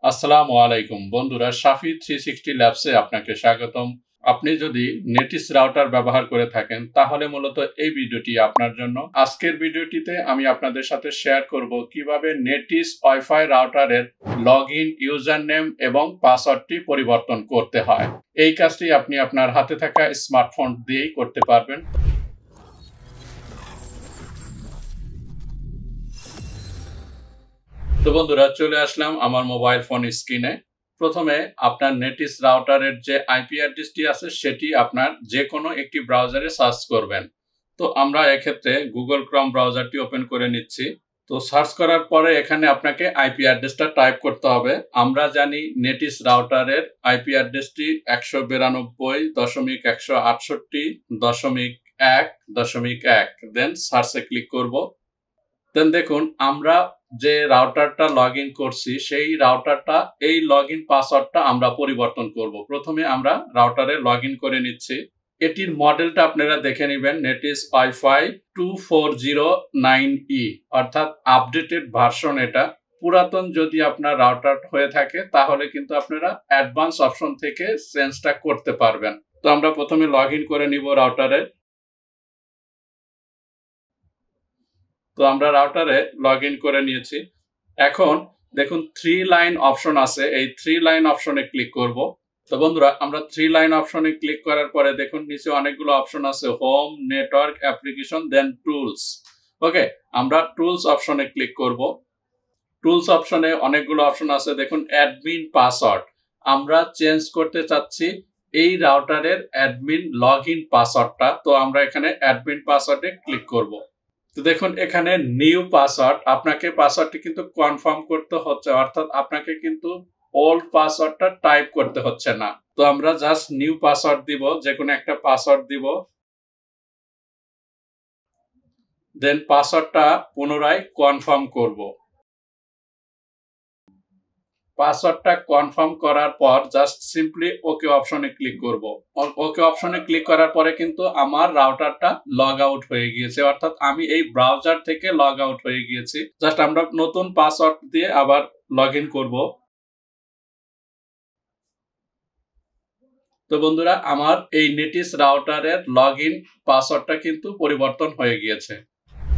আসসালামু আলাইকুম বন্ধুরা, শাফি 360 ল্যাবসে আপনাকে স্বাগতম। আপনি যদি নেটিস রাউটার ব্যবহার করে থাকেন তাহলে মূলত এই ভিডিওটি আপনার জন্য। আজকের ভিডিওটিতে আমি আপনাদের সাথে শেয়ার করব কিভাবে নেটিস ওয়াইফাই রাউটারের লগইন, ইউজার নেম এবং পাসওয়ার্ডটি পরিবর্তন করতে হয়। এই কাজটি আপনি আপনার হাতে থাকা স্মার্টফোন দিয়েই করতে পারবেন। তো বন্ধুরা, চলে আসলাম আমার মোবাইল ফোন স্ক্রিনে। প্রথমে আপনার নেটিস রাউটারের যে আইপি অ্যাড্রেসটি আছে সেটি আপনার যে কোনো একটি ব্রাউজারে সার্চ করবেন। তো আমরা এক্ষেত্রে গুগল ক্রোম ব্রাউজারটি ওপেন করে নিচ্ছি। তো সার্চ করার পরে এখানে আপনাকে আইপি অ্যাড্রেসটা টাইপ করতে হবে। আমরা জানি নেটিস রাউটারের আইপি অ্যাড্রেসটি 192.168.1.1, দেন সার্চে ক্লিক করব। দেন দেখুন, আমরা যে রাউটারটা লগ ইন করছি সেই রাউটারটা, এই লগ ইন পাসওয়ার্ডটা আমরা পরিবর্তন করব। প্রথমে আমরা রাউটারে লগ ইন করে নিচ্ছি। এটির মডেলটা আপনারা দেখে নেবেন, নেটিস ওয়াইফাই 2409E, অর্থাৎ আপডেটেড ভার্সন। এটা পুরাতন যদি আপনার রাউটার হয়ে থাকে তাহলে কিন্তু আপনারা অ্যাডভান্স অপশন থেকে চেঞ্জটা করতে পারবেন। তো আমরা প্রথমে লগ ইন করে নিব রাউটারে। তো আমরা রাউটারে লগ ইন করে নিয়েছি। এখন দেখুন 3 লাইন অপশন আছে, এই 3 লাইন অপশনে ক্লিক করব। তো বন্ধুরা, আমরা 3 লাইন অপশনে ক্লিক করার পরে দেখুন নিচে অনেকগুলো অপশন আছে, হোম, নেটওয়ার্ক, অ্যাপ্লিকেশন, দেন টুলস। ওকে, আমরা টুলস অপশনে ক্লিক করব। টুলস অপশনে অনেকগুলো অপশন আছে, দেখুন অ্যাডমিন পাসওয়ার্ড। আমরা চেঞ্জ করতে চাচ্ছি এই রাউটারের অ্যাডমিন লগ ইন পাসওয়ার্ডটা। তো আমরা এখানে অ্যাডমিন পাসওয়ার্ডে ক্লিক করব। তো দেখুন এখানে নিউ পাসওয়ার্ড, আপনাকে পাসওয়ার্ডটি কিন্তু কনফার্ম করতে হচ্ছে, অর্থাৎ আপনাকে কিন্তু ওল্ড পাসওয়ার্ডটা টাইপ করতে হচ্ছে না। তো আমরা জাস্ট নিউ পাসওয়ার্ড দিব, যে কোনো একটা পাসওয়ার্ড দিব। দেন পাসওয়ার্ডটা পুনরায় কনফার্ম করব। পাসওয়ার্ডটা কনফার্ম করার পর জাস্ট সিম্পলি ওকে অপশনে ক্লিক করব। ওকে অপশনে ক্লিক করার পরে কিন্তু আমার রাউটারটা লগ আউট হয়ে গিয়েছে, অর্থাৎ আমি এই ব্রাউজার থেকে লগ আউট হয়ে গিয়েছি। জাস্ট আমরা নতুন পাসওয়ার্ড দিয়ে আবার লগ ইন করব। তো বন্ধুরা, আমার এই নেটিস রাউটারের লগ ইন পাসওয়ার্ডটা কিন্তু পরিবর্তন হয়ে গিয়েছে।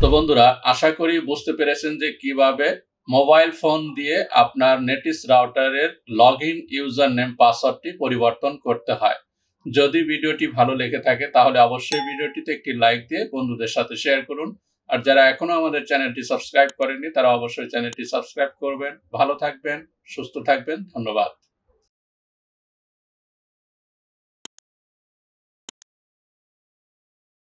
তো বন্ধুরা, আশা করি বুঝতে পেরেছেন যে কিভাবে মোবাইল ফোন দিয়ে আপনার নেটিস রাউটারের লগ ইন, ইউজার নেম, পাসওয়ার্ডটি পরিবর্তন করতে হয়। যদি ভিডিওটি ভালো লেগে থাকে তাহলে অবশ্যই ভিডিওটিতে একটি লাইক দিয়ে বন্ধুদের সাথে শেয়ার করুন। আর যারা এখনো আমাদের চ্যানেলটি সাবস্ক্রাইব করেননি তারা অবশ্যই চ্যানেলটি সাবস্ক্রাইব করবেন। ভালো থাকবেন, সুস্থ থাকবেন, ধন্যবাদ।